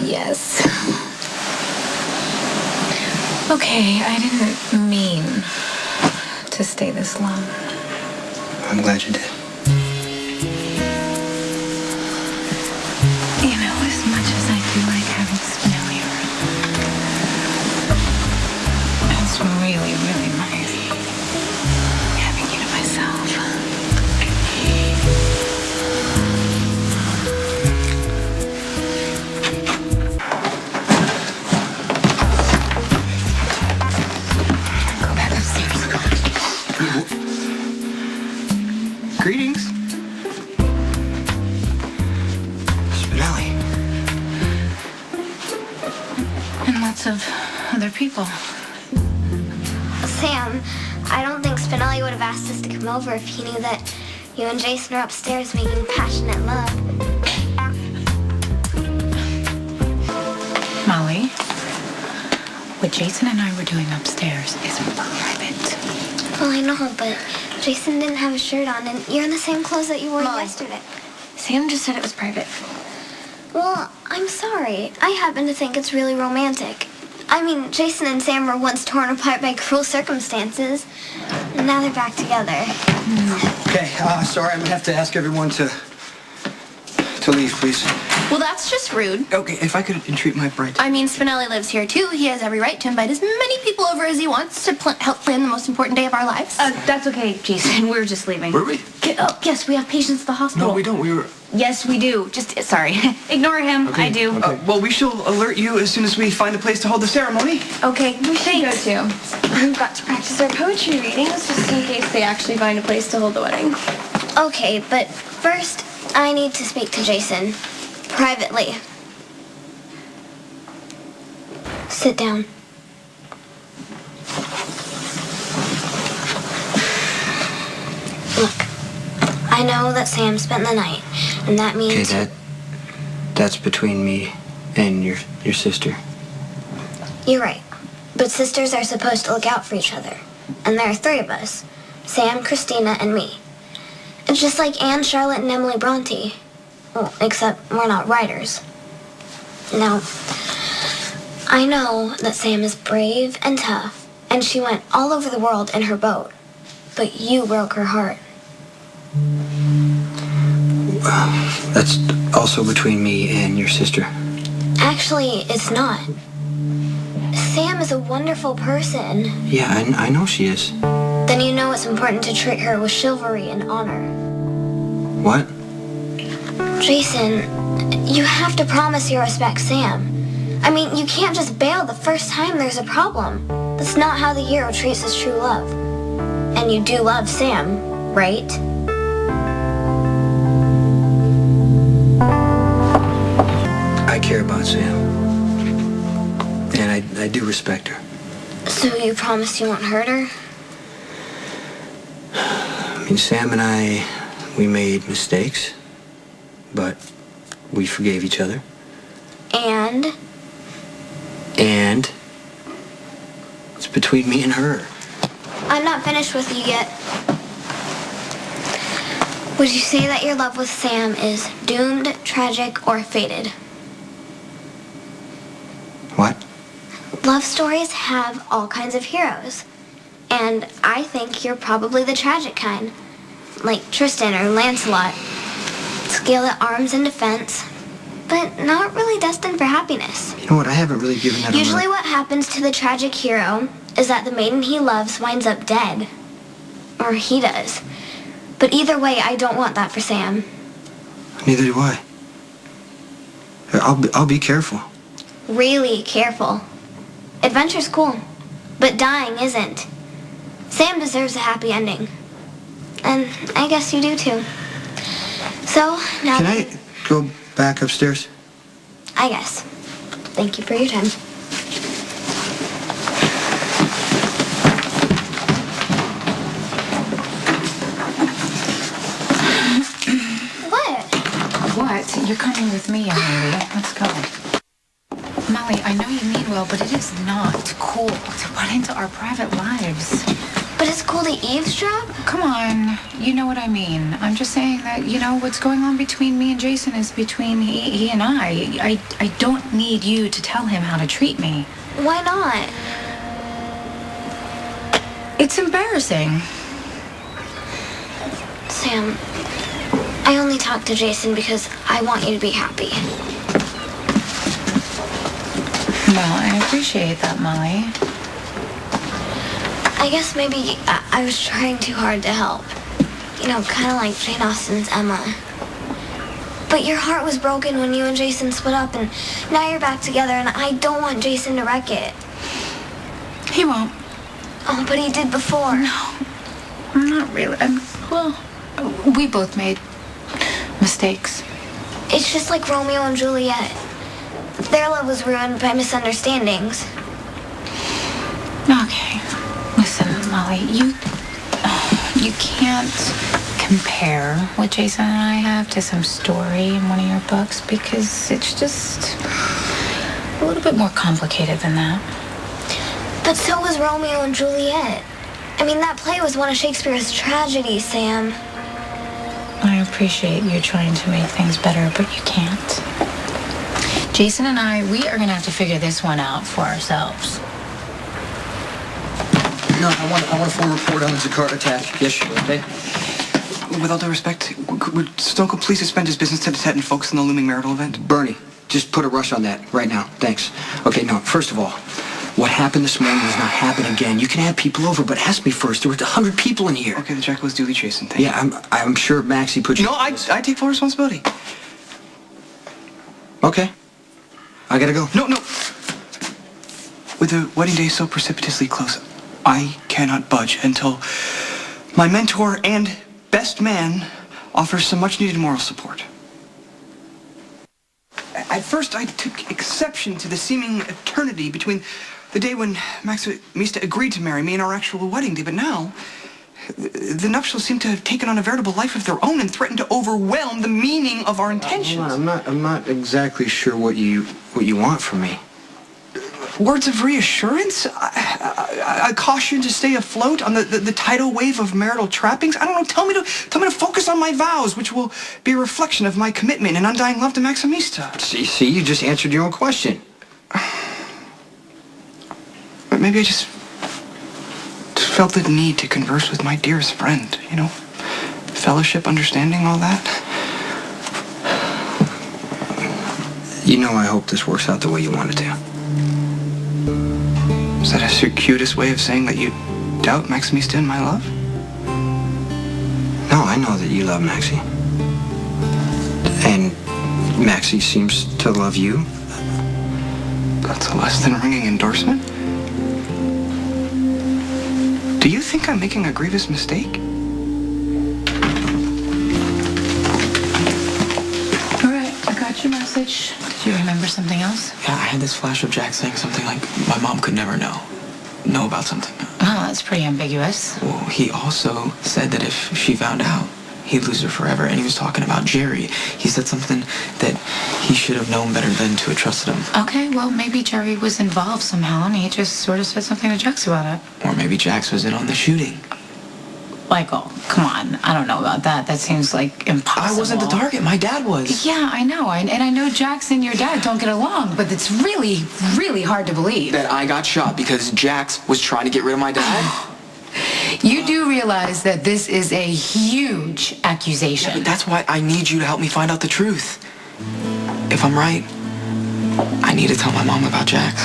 Yes. Okay, I didn't mean to stay this long. I'm glad you did. You know, as much as I do like having Spinelli around, it's really, really nice having you to myself. Go back upstairs. Greetings. Spinelli. And lots of other people. Sam, I don't think Spinelli would have asked us to come over if he knew that you and Jason are upstairs making passionate love. Molly, what Jason and I were doing upstairs is private. Well, I know, but Jason didn't have a shirt on, and you're in the same clothes that you wore yesterday. Sam just said it was private. Well, I'm sorry. I happen to think it's really romantic. I mean, Jason and Sam were once torn apart by cruel circumstances, and now they're back together. Okay, sorry, I'm gonna have to ask everyone to leave, please. Well, that's just rude. Okay, if I could entreat my bride. I mean, Spinelli lives here, too. He has every right to invite as many people over as he wants to help plan the most important day of our lives. That's okay, Jason. We're just leaving. Were we? Yes, we have patients at the hospital. No, we don't. We were... Yes, we do. Just, sorry. Ignore him. Okay, I do. Okay. Well, we shall alert you as soon as we find a place to hold the ceremony. Okay, we should go too. We've got to practice our poetry readings just in case they actually find a place to hold the wedding. Okay, but first, I need to speak to Jason. Privately. Sit down. Look, I know that Sam spent the night, and that means... Okay, that's between me and your sister. You're right. But sisters are supposed to look out for each other. And there are three of us. Sam, Christina, and me. It's just like Anne, Charlotte, and Emily Bronte. Well, except we're not writers. Now, I know that Sam is brave and tough, and she went all over the world in her boat. But you broke her heart. That's also between me and your sister. Actually, it's not. Sam is a wonderful person. Yeah, I know she is. Then you know it's important to treat her with chivalry and honor. What? Jason, you have to promise you'll respect Sam. I mean, you can't just bail the first time there's a problem. That's not how the hero treats his true love. And you do love Sam, right? I care about Sam. And I do respect her. So you promise you won't hurt her? I mean, Sam and I, we made mistakes, but we forgave each other. And it's between me and her. I'm not finished with you yet. Would you say that your love with Sam is doomed, tragic, or fated? What? Love stories have all kinds of heroes. And I think you're probably the tragic kind. Like Tristan or Lancelot. Skilled at arms and defense, but not really destined for happiness. You know what? I haven't really given that Usually what happens to the tragic hero is that the maiden he loves winds up dead. Or he does. But either way, I don't want that for Sam. Neither do I. I'll be careful. Really careful. Adventure's cool, but dying isn't. Sam deserves a happy ending. And I guess you do too. So, now... Can I go back upstairs? I guess. Thank you for your time. What? You're coming with me, Emily. Let's go. Molly, I know you mean well, but it is not cool to butt into our private lives. But it's cool to eavesdrop? Come on, you know what I mean. I'm just saying that, what's going on between me and Jason is between he and I. I don't need you to tell him how to treat me. Why not? It's embarrassing. Sam, I only talk to Jason because I want you to be happy. Well, I appreciate that, Molly. I guess maybe I was trying too hard to help. Kind of like Jane Austen's Emma. But your heart was broken when you and Jason split up, and now you're back together, and I don't want Jason to wreck it. He won't. Oh, but he did before. No, not really. Well, we both made mistakes. It's just like Romeo and Juliet. Their love was ruined by misunderstandings. Okay. Listen, Molly, you can't compare what Jason and I have to some story in one of your books because it's just a little bit more complicated than that. But so was Romeo and Juliet. I mean, that play was one of Shakespeare's tragedies, Sam. I appreciate you trying to make things better, but you can't. Jason and we are going to have to figure this one out for ourselves. No, I want a full report on the Jakarta attack. Yes, sure. Okay. With all due respect, would Stokel please suspend his business tete-a-tete and focus on the looming marital event? Bernie, just put a rush on that right now. Thanks. Okay, no, first of all, what happened this morning does not happen again. You can have people over, but ask me first. There were 100 people in here. Okay, the check was duly chastened. Thank you. Yeah, I'm sure Maxie put you... No, I take full responsibility. Okay. I gotta go. No. With the wedding day so precipitously close, I cannot budge until my mentor and best man offers some much-needed moral support. At first, I took exception to the seeming eternity between the day when Mista agreed to marry me and our actual wedding day, but now the nuptials seem to have taken on a veritable life of their own and threaten to overwhelm the meaning of our intentions. Hold on, I'm not exactly sure what you want from me. Words of reassurance? A caution to stay afloat on the tidal wave of marital trappings? I don't know. Tell me to focus on my vows, which will be a reflection of my commitment and undying love to Maximista. See, you just answered your own question. But maybe I just felt the need to converse with my dearest friend, fellowship, understanding, all that. I hope this works out the way you want it to. Is that a circuitous way of saying that you doubt Maximista and my love? No, I know that you love Maxie. And Maxie seems to love you. That's a less than ringing endorsement. Do you think I'm making a grievous mistake? All right, I got your message. Did you remember something else? Yeah, I had this flash of Jack saying something like, my mom could never know about something. Oh, that's pretty ambiguous. Well, he also said that if she found out, he'd lose her forever. And he was talking about Jerry. He said something that he should have known better than to have trusted him. Okay, well, maybe Jerry was involved somehow, and he just sort of said something to Jax about it. Or maybe Jax was in on the shooting. Michael, come on. I don't know about that. That seems like impossible. I wasn't the target. My dad was. Yeah, I know. And I know Jax and your dad don't get along, but it's really, really hard to believe. That I got shot because Jax was trying to get rid of my dad? You do realize that this is a huge accusation. Yeah, but that's why I need you to help me find out the truth. If I'm right, I need to tell my mom about Jax.